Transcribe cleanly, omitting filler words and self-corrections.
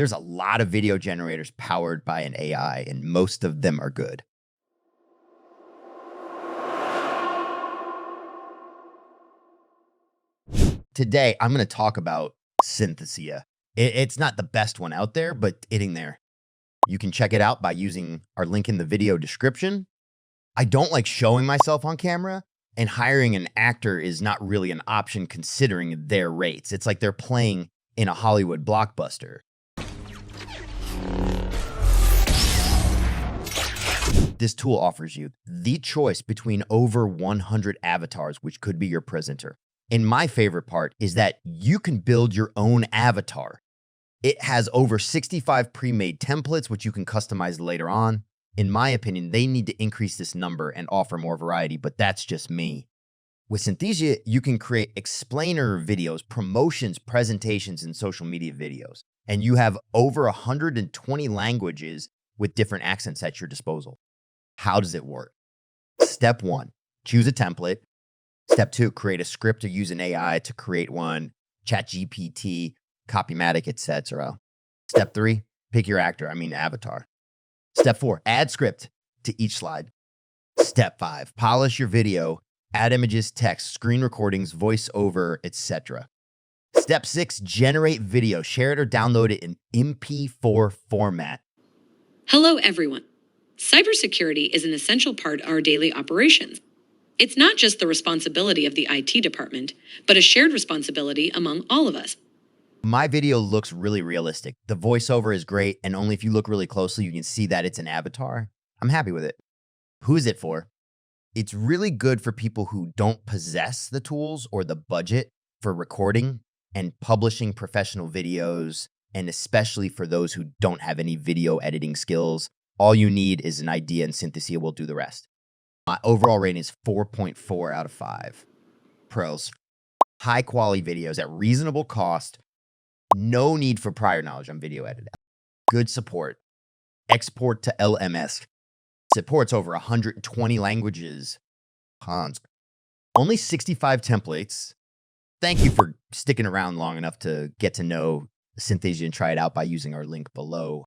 There's a lot of video generators powered by an AI, and most of them are good. Today, I'm going to talk about Synthesia. It's not the best one out there, but getting there. You can check it out by using our link in the video description. I don't like showing myself on camera, and hiring an actor is not really an option considering their rates. It's like they're playing in a Hollywood blockbuster. This tool offers you the choice between over 100 avatars, which could be your presenter. And my favorite part is that you can build your own avatar. It has over 65 pre-made templates, which you can customize later on. In my opinion, they need to increase this number and offer more variety, but that's just me. With Synthesia, you can create explainer videos, promotions, presentations, and social media videos. And you have over 120 languages with different accents at your disposal. How does it work? Step 1, choose a template. Step 2, create a script or use an AI to create one, ChatGPT, Copymatic, etc. Step 3, pick your avatar. Step 4, add script to each slide. Step 5, polish your video, add images, text, screen recordings, voiceover, etc. Step 6, generate video, share it or download it in MP4 format. Hello, everyone. Cybersecurity is an essential part of our daily operations. It's not just the responsibility of the IT department, but a shared responsibility among all of us. My video looks really realistic. The voiceover is great, and only if you look really closely, you can see that it's an avatar. I'm happy with it. Who is it for? It's really good for people who don't possess the tools or the budget for recording and publishing professional videos, and especially for those who don't have any video editing skills. All you need is an idea, and Synthesia will do the rest. My overall rating is 4.4 out of 5. Pros: high quality videos at reasonable cost. No need for prior knowledge on video editing. Good support. Export to LMS. Supports over 120 languages. Cons: only 65 templates. Thank you for sticking around long enough to get to know Synthesia and try it out by using our link below.